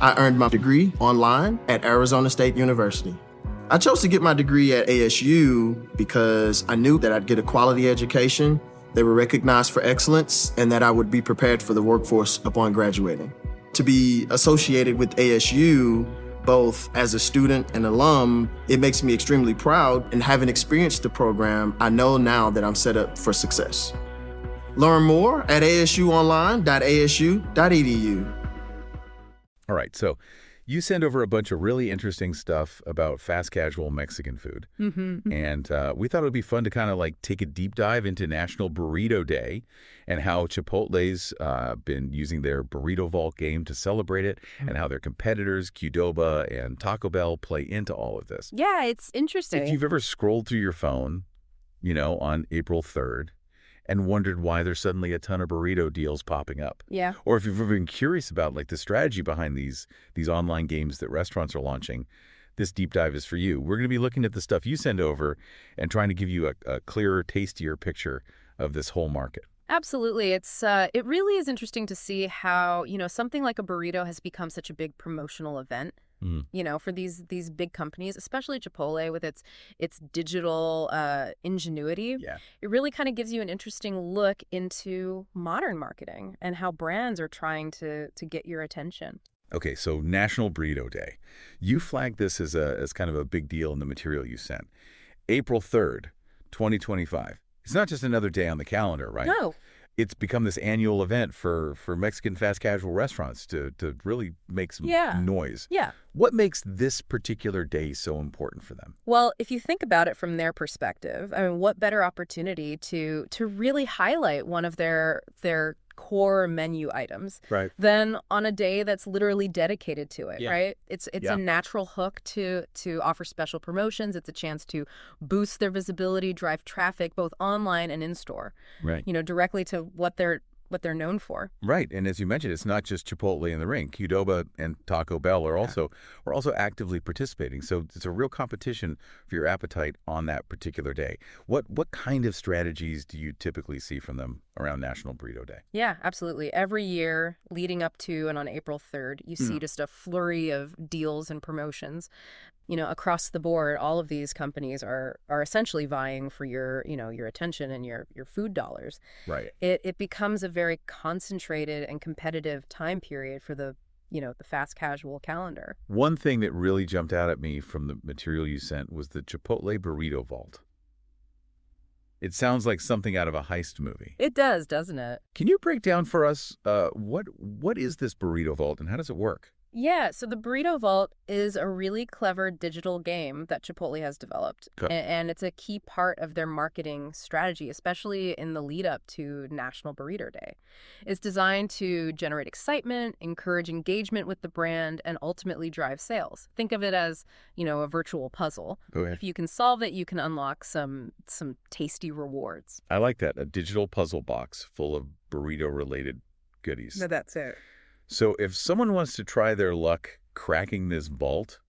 I earned my degree online at Arizona State University. I chose to get my degree at ASU because I knew that I'd get a quality education, they were recognized for excellence, and that I would be prepared for the workforce upon graduating. To be associated with ASU, both as a student and alum, it makes me extremely proud, and having experienced the program, I know now that I'm set up for success. Learn more at asuonline.asu.edu. All right, so you send over a bunch of really interesting stuff about fast casual Mexican food. And we thought it would be fun to kind of like take a deep dive into National Burrito Day and how Chipotle's been using their Burrito Vault game to celebrate it, and how their competitors, Qdoba and Taco Bell, play into all of this. Yeah, it's interesting. If you've ever scrolled through your phone, on April 3rd, and wondered why there's suddenly a ton of burrito deals popping up. Yeah. Or if you've ever been curious about like the strategy behind these online games that restaurants are launching, this deep dive is for you. We're going to be looking at the stuff you send over and trying to give you a clearer, tastier picture of this whole market. Absolutely. It really is interesting to see how, something like a burrito has become such a big promotional event. For these big companies, especially Chipotle with its digital ingenuity. Yeah. It really kind of gives you an interesting look into modern marketing and how brands are trying to get your attention. Okay, so National Burrito Day. You flagged this as kind of a big deal in the material you sent. April 3rd, 2025. It's not just another day on the calendar, right? No. It's become this annual event for Mexican fast casual restaurants to really make some noise. Yeah. What makes this particular day so important for them? Well, if you think about it from their perspective, I mean, what better opportunity to really highlight one of their core menu items than on a day that's literally dedicated to it, right? It's a natural hook to offer special promotions. It's a chance to boost their visibility, drive traffic both online and in store. Right. Directly to what they're known for. Right. And as you mentioned, it's not just Chipotle in the ring. Qdoba and Taco Bell are also actively participating. So it's a real competition for your appetite on that particular day. What kind of strategies do you typically see from them around National Burrito Day? Yeah, absolutely. Every year leading up to and on April 3rd, you see just a flurry of deals and promotions. Across the board, all of these companies are essentially vying for your attention and your food dollars. Right. It becomes a very concentrated and competitive time period for the fast casual calendar. One thing that really jumped out at me from the material you sent was the Chipotle Burrito Vault. It sounds like something out of a heist movie. It does, doesn't it? Can you break down for us what is this Burrito Vault and how does it work? Yeah, so the Burrito Vault is a really clever digital game that Chipotle has developed. And it's a key part of their marketing strategy, especially in the lead up to National Burrito Day. It's designed to generate excitement, encourage engagement with the brand, and ultimately drive sales. Think of it as, a virtual puzzle. Go ahead. If you can solve it, you can unlock some tasty rewards. I like that, a digital puzzle box full of burrito-related goodies. No, that's it. So if someone wants to try their luck cracking this vault,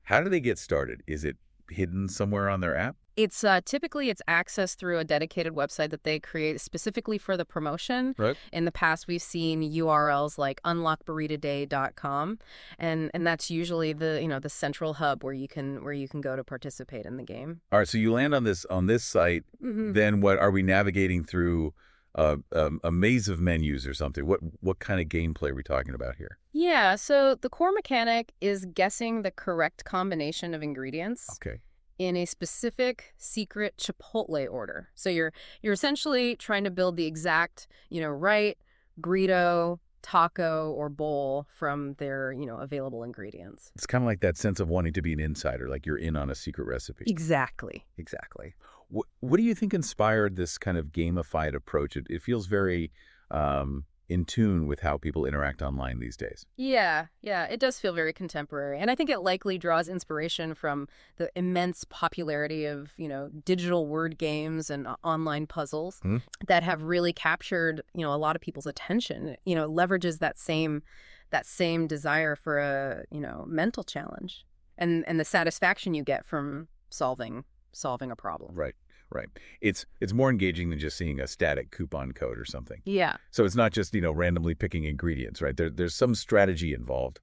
how do they get started? Is it hidden somewhere on their app? It's typically accessed through a dedicated website that they create specifically for the promotion. Right. In the past, we've seen URLs like unlockburritoday.com, and that's usually the central hub where you can go to participate in the game. All right, so you land on this site. Then what are we navigating through? A maze of menus or something. What kind of gameplay are we talking about here? Yeah, so the core mechanic is guessing the correct combination of ingredients. Okay. In a specific secret Chipotle order. So you're essentially trying to build the exact, right burrito, taco, or bowl from their, available ingredients. It's kind of like that sense of wanting to be an insider, like you're in on a secret recipe. Exactly. What do you think inspired this kind of gamified approach? It feels very in tune with how people interact online these days. Yeah, it does feel very contemporary. And I think it likely draws inspiration from the immense popularity of, digital word games and online puzzles that have really captured, a lot of people's attention. It leverages that same desire for a, mental challenge and the satisfaction you get from solving a problem. Right. Right. It's more engaging than just seeing a static coupon code or something. Yeah. So it's not just, randomly picking ingredients, right? There's some strategy involved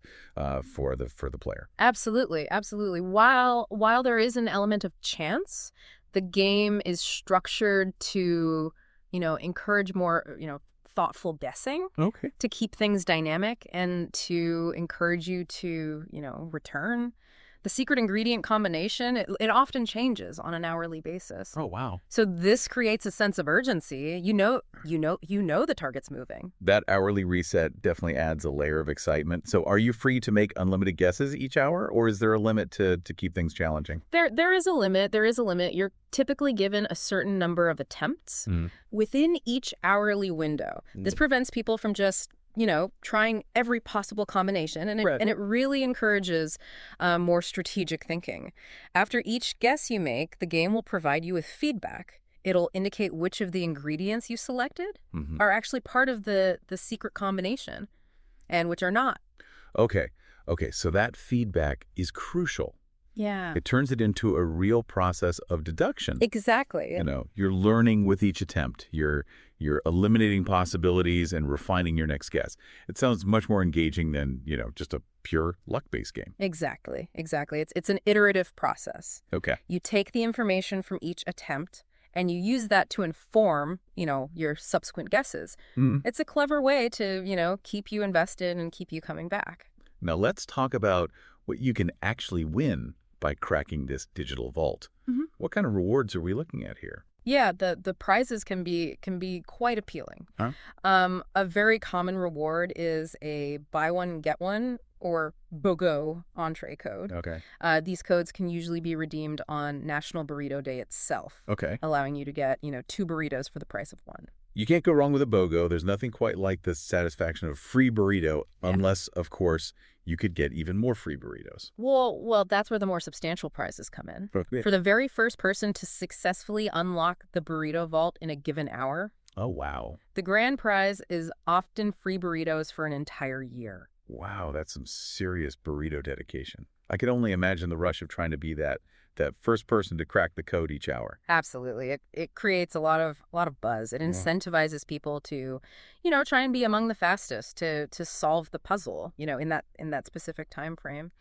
for the player. Absolutely. Absolutely. While there is an element of chance, the game is structured to, encourage more, thoughtful guessing. Okay. To keep things dynamic and to encourage you to, return. The secret ingredient combination, it often changes on an hourly basis. Oh, wow. So this creates a sense of urgency. You know the target's moving. That hourly reset definitely adds a layer of excitement. So are you free to make unlimited guesses each hour, or is there a limit to keep things challenging? There is a limit. There is a limit. You're typically given a certain number of attempts within each hourly window. This prevents people from just trying every possible combination, and it really encourages more strategic thinking. After each guess you make, the game will provide you with feedback. It'll indicate which of the ingredients you selected are actually part of the secret combination and which are not. Okay, so that feedback is crucial. Yeah. It turns it into a real process of deduction. Exactly. You're learning with each attempt. You're eliminating possibilities and refining your next guess. It sounds much more engaging than, just a pure luck-based game. Exactly. It's an iterative process. Okay. You take the information from each attempt and you use that to inform, your subsequent guesses. It's a clever way to, keep you invested and keep you coming back. Now let's talk about what you can actually win by cracking this digital vault. What kind of rewards are we looking at here? Yeah, the prizes can be quite appealing. Huh? A very common reward is a buy one get one or BOGO entree code. Okay. These codes can usually be redeemed on National Burrito Day itself. Okay. Allowing you to get 2 burritos for the price of 1. You can't go wrong with a BOGO. There's nothing quite like the satisfaction of free burrito, unless, of course, you could get even more free burritos. Well, that's where the more substantial prizes come in. Okay. For the very first person to successfully unlock the burrito vault in a given hour. Oh, wow. The grand prize is often free burritos for an entire year. Wow, that's some serious burrito dedication. I could only imagine the rush of trying to be that first person to crack the code each hour. Absolutely. It creates a lot of buzz. It incentivizes people to, try and be among the fastest to solve the puzzle, in that specific time frame.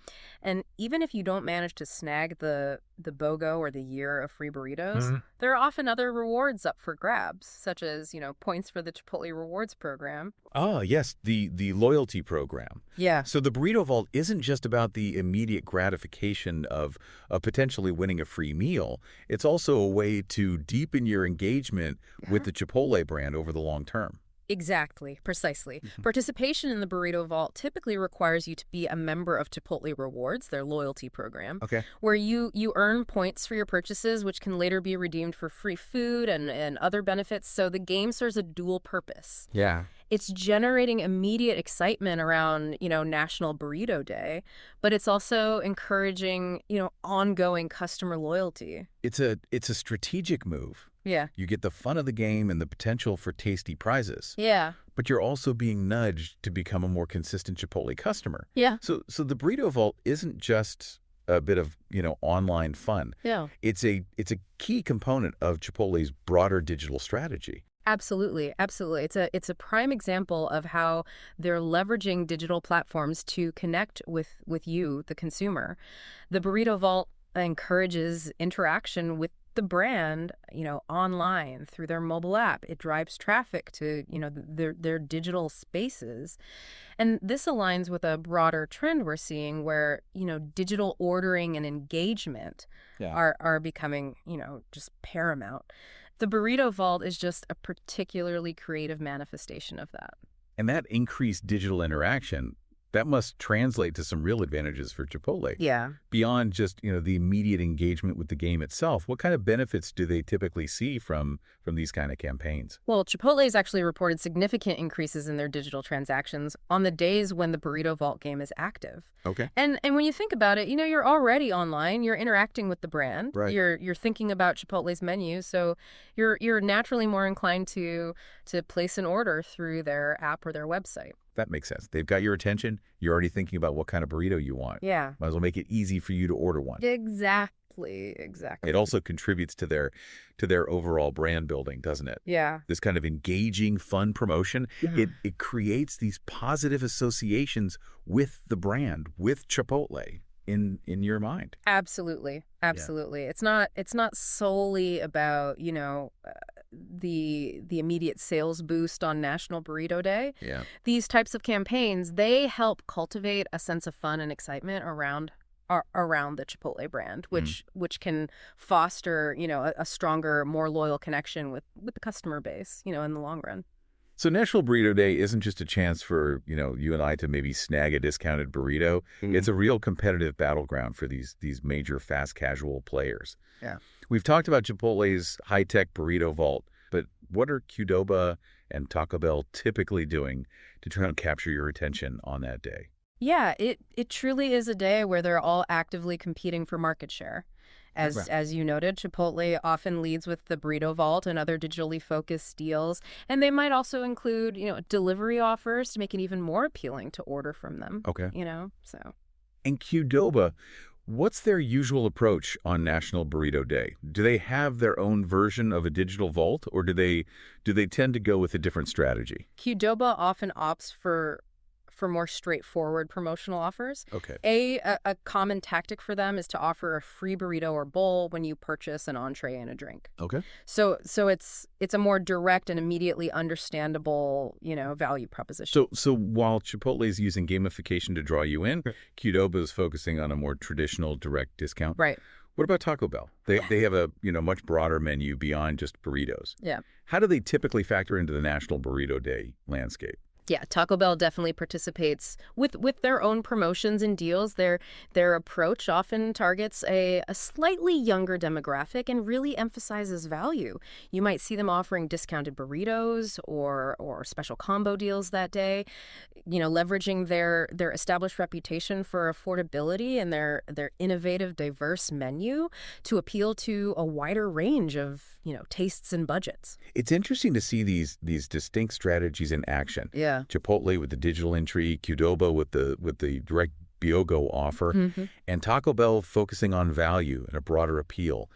And even if you don't manage to snag the BOGO or the year of free burritos, there are often other rewards up for grabs, such as, points for the Chipotle Rewards program. Oh, yes, the loyalty program. Yeah. So the Burrito Vault isn't just about the immediate gratification of potentially winning a free meal. It's also a way to deepen your engagement with the Chipotle brand over the long term. Exactly. Precisely. Participation in the Burrito Vault typically requires you to be a member of Chipotle Rewards, their loyalty program, where you earn points for your purchases, which can later be redeemed for free food and other benefits. So the game serves a dual purpose. Yeah. It's generating immediate excitement around, National Burrito Day, but it's also encouraging, ongoing customer loyalty. It's a strategic move. Yeah. You get the fun of the game and the potential for tasty prizes. Yeah. But you're also being nudged to become a more consistent Chipotle customer. Yeah. So the Burrito Vault isn't just a bit of, online fun. Yeah. It's a key component of Chipotle's broader digital strategy. Absolutely. It's a prime example of how they're leveraging digital platforms to connect with you, the consumer. The Burrito Vault encourages interaction with the brand, online through their mobile app. It drives traffic to, their digital spaces. And this aligns with a broader trend we're seeing where, digital ordering and engagement are becoming, just paramount. The Burrito Vault is just a particularly creative manifestation of that. And that increased digital interaction, that must translate to some real advantages for Chipotle. Yeah. Beyond just, the immediate engagement with the game itself, what kind of benefits do they typically see from these kind of campaigns? Well, Chipotle has actually reported significant increases in their digital transactions on the days when the Burrito Vault game is active. Okay. And when you think about it, you're already online, you're interacting with the brand, right. You're thinking about Chipotle's menu, so you're naturally more inclined to place an order through their app or their website. That makes sense. They've got your attention. You're already thinking about what kind of burrito you want. Yeah. Might as well make it easy for you to order one. Exactly. Exactly. It also contributes to their overall brand building, doesn't it? Yeah. This kind of engaging, fun promotion, it creates these positive associations with the brand, with Chipotle in your mind. Absolutely. Absolutely. Yeah. It's not solely about, the immediate sales boost on National Burrito Day. Yeah. These types of campaigns, they help cultivate a sense of fun and excitement around the Chipotle brand, which can foster, a stronger, more loyal connection with the customer base, in the long run. So National Burrito Day isn't just a chance for, you and I to maybe snag a discounted burrito. It's a real competitive battleground for these major fast casual players. Yeah. We've talked about Chipotle's high-tech burrito vault, but what are Qdoba and Taco Bell typically doing to try and capture your attention on that day? Yeah, it truly is a day where they're all actively competing for market share. As you noted, Chipotle often leads with the Burrito Vault and other digitally focused deals, and they might also include, delivery offers to make it even more appealing to order from them. Okay. So. And Qdoba, what's their usual approach on National Burrito Day? Do they have their own version of a digital vault, or do they tend to go with a different strategy? Qdoba often opts for more straightforward promotional offers. Okay. A common tactic for them is to offer a free burrito or bowl when you purchase an entree and a drink. Okay. So it's a more direct and immediately understandable, value proposition. So while Chipotle is using gamification to draw you in, Qdoba is focusing on a more traditional direct discount. Right. What about Taco Bell? They have a much broader menu beyond just burritos. Yeah. How do they typically factor into the National Burrito Day landscape? Yeah, Taco Bell definitely participates with their own promotions and deals. Their approach often targets a slightly younger demographic and really emphasizes value. You might see them offering discounted burritos or special combo deals that day, leveraging their established reputation for affordability and their innovative, diverse menu to appeal to a wider range of, tastes and budgets. It's interesting to see these distinct strategies in action. Yeah. Chipotle with the digital entry, Qdoba with the direct BioGo offer, and Taco Bell focusing on value and a broader appeal.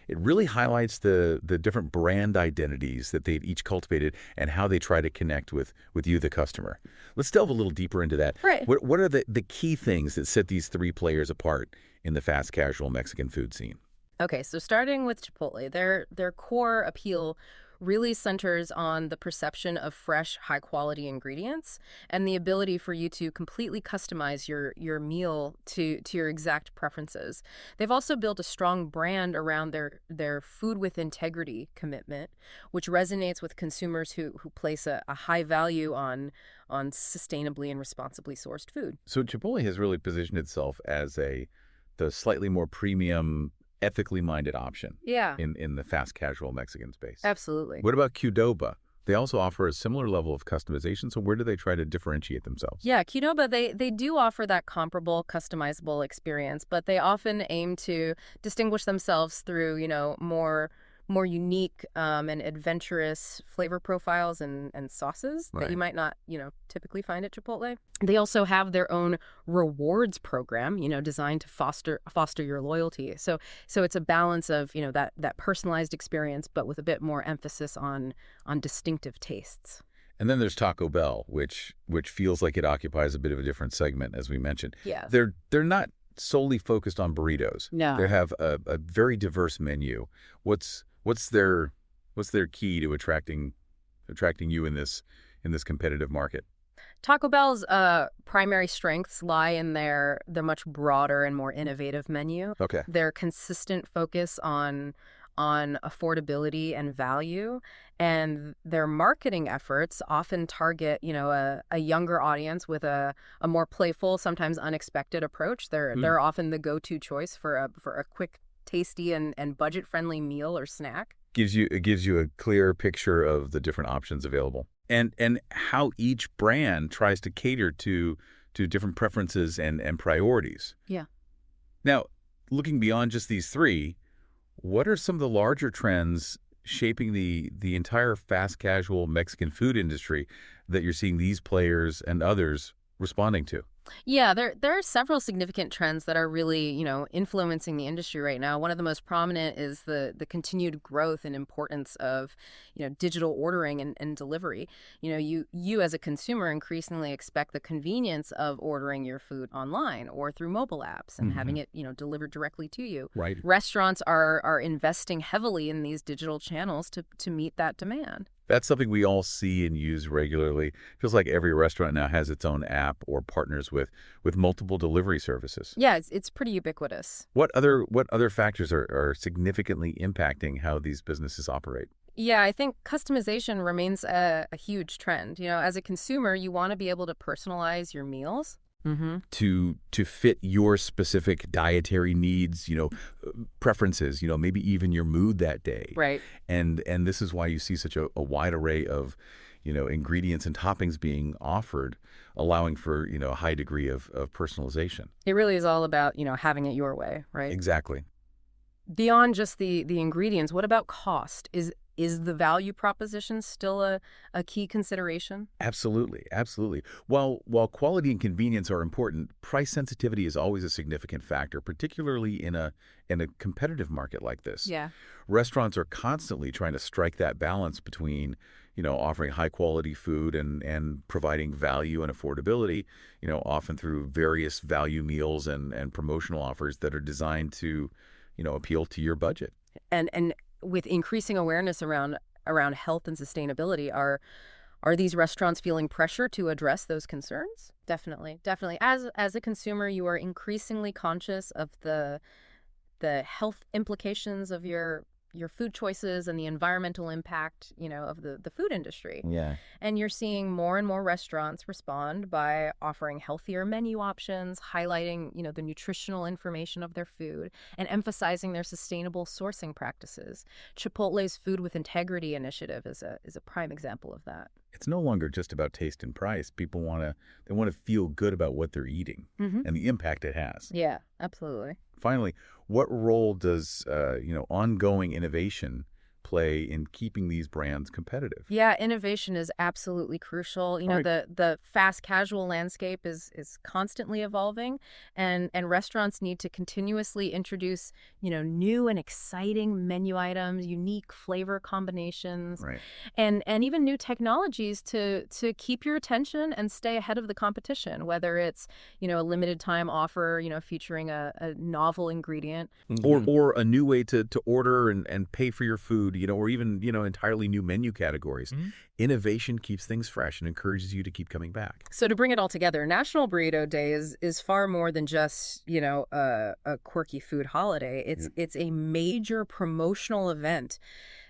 It really highlights the different brand identities that they've each cultivated and how they try to connect with you, the customer. Let's delve a little deeper into that. Right. What are the key things that set these three players apart in the fast casual Mexican food scene? Okay, so starting with Chipotle, their core appeal really centers on the perception of fresh, high-quality ingredients and the ability for you to completely customize your meal to your exact preferences. They've also built a strong brand around their food with integrity commitment, which resonates with consumers who place a high value on sustainably and responsibly sourced food. So Chipotle has really positioned itself as the slightly more premium, ethically minded option in the fast casual Mexican space. Absolutely. What about Qdoba? They also offer a similar level of customization, so where do they try to differentiate themselves? Yeah, Qdoba, they do offer that comparable, customizable experience, but they often aim to distinguish themselves through, more unique and adventurous flavor profiles and sauces that you might not, typically find at Chipotle. They also have their own rewards program, designed to foster your loyalty. So it's a balance of, that personalized experience, but with a bit more emphasis on distinctive tastes. And then there's Taco Bell, which feels like it occupies a bit of a different segment, as we mentioned. Yeah. They're not solely focused on burritos. No. They have a very diverse menu. What's their key to attracting you in this competitive market? Taco Bell's primary strengths lie in their much broader and more innovative menu. Okay. Their consistent focus on affordability and value, and their marketing efforts often target, a younger audience with a more playful, sometimes unexpected approach. They're often the go-to choice for a quick, tasty and budget-friendly meal or snack. It gives you a clear picture of the different options available and how each brand tries to cater to different preferences and priorities. Yeah. Now, looking beyond just these three, what are some of the larger trends shaping the entire fast casual Mexican food industry that you're seeing these players and others responding to? Yeah, there are several significant trends that are really, influencing the industry right now. One of the most prominent is the continued growth and importance of, digital ordering and delivery. You as a consumer increasingly expect the convenience of ordering your food online or through mobile apps and having it, delivered directly to you. Right. Restaurants are investing heavily in these digital channels to meet that demand. That's something we all see and use regularly. Feels like every restaurant now has its own app or partners with multiple delivery services. Yeah, it's pretty ubiquitous. What other factors are significantly impacting how these businesses operate? Yeah, I think customization remains a huge trend. As a consumer, you want to be able to personalize your meals. To fit your specific dietary needs, preferences, maybe even your mood that day. Right. And this is why you see such a wide array of, ingredients and toppings being offered, allowing for, a high degree of personalization. It really is all about, having it your way, right? Exactly. Beyond just the ingredients, what about cost? Is the value proposition still a key consideration? Absolutely. Absolutely. While quality and convenience are important, price sensitivity is always a significant factor, particularly in a competitive market like this. Yeah. Restaurants are constantly trying to strike that balance between, offering high quality food and providing value and affordability, often through various value meals and promotional offers that are designed to, appeal to your budget. And with increasing awareness around health and sustainability, are these restaurants feeling pressure to address those concerns? Definitely. As a consumer, you are increasingly conscious of the health implications of your food choices and the environmental impact, of the food industry. Yeah. And you're seeing more and more restaurants respond by offering healthier menu options, highlighting, the nutritional information of their food, and emphasizing their sustainable sourcing practices. Chipotle's Food with Integrity initiative is a prime example of that. It's no longer just about taste and price. People want to feel good about what they're eating and the impact it has. Yeah, absolutely. Finally, what role does ongoing innovation play in keeping these brands competitive? Yeah, innovation is absolutely crucial. Right. The fast casual landscape is constantly evolving, and restaurants need to continuously introduce, new and exciting menu items, unique flavor combinations, Right. and even new technologies to keep your attention and stay ahead of the competition, whether it's, a limited time offer, featuring a novel ingredient. Or a new way to order and pay for your food, or even, entirely new menu categories. Innovation keeps things fresh and encourages you to keep coming back. So to bring it all together, National Burrito Day is far more than just, a quirky food holiday. It's a major promotional event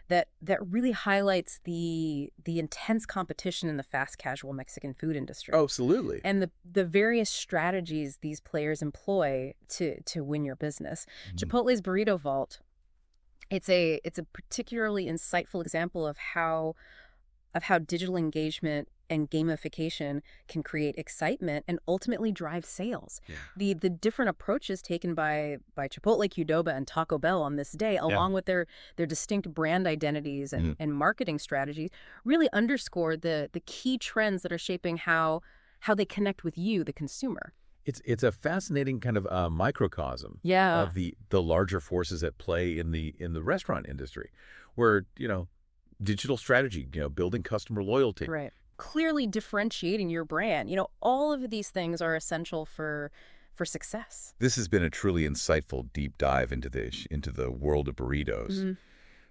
that really highlights the intense competition in the fast casual Mexican food industry. Oh, absolutely. And the various strategies these players employ to win your business. Chipotle's Burrito Vault, it's a particularly insightful example of how digital engagement and gamification can create excitement and ultimately drive sales. Yeah. The different approaches taken by Chipotle, Qdoba, and Taco Bell on this day, along with their distinct brand identities and marketing strategies, really underscore the key trends that are shaping how they connect with you, the consumer. It's a fascinating kind of microcosm of the larger forces at play in the restaurant industry, where digital strategy, building customer loyalty, right, clearly differentiating your brand. All of these things are essential for success. This has been a truly insightful deep dive into the world of burritos.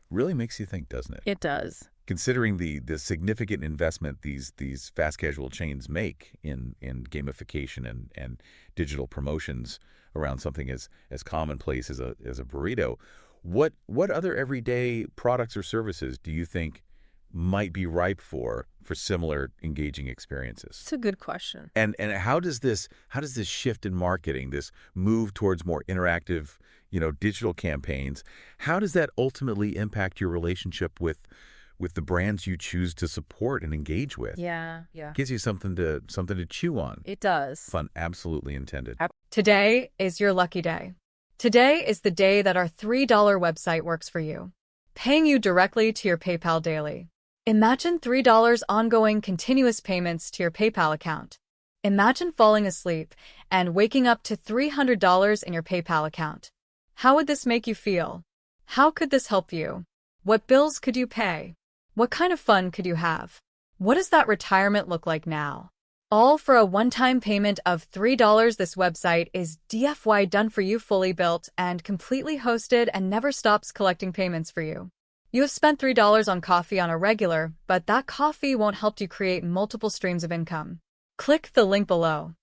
Really makes you think, doesn't it? It does. Considering the significant investment these fast casual chains make in gamification and digital promotions around something as commonplace as a burrito, what other everyday products or services do you think might be ripe for similar engaging experiences? It's a good question. And how does this shift in marketing, this move towards more interactive, digital campaigns, how does that ultimately impact your relationship with the brands you choose to support and engage with? Yeah. Gives you something to chew on. It does. Fun absolutely intended. Today is your lucky day. Today is the day that our $3 website works for you, paying you directly to your PayPal daily. Imagine $3 ongoing continuous payments to your PayPal account. Imagine falling asleep and waking up to $300 in your PayPal account. How would this make you feel? How could this help you? What bills could you pay? What kind of fun could you have? What does that retirement look like now? All for a one-time payment of $3. This website is DFY done for you, fully built and completely hosted, and never stops collecting payments for you. You have spent $3 on coffee on a regular, but that coffee won't help you create multiple streams of income. Click the link below.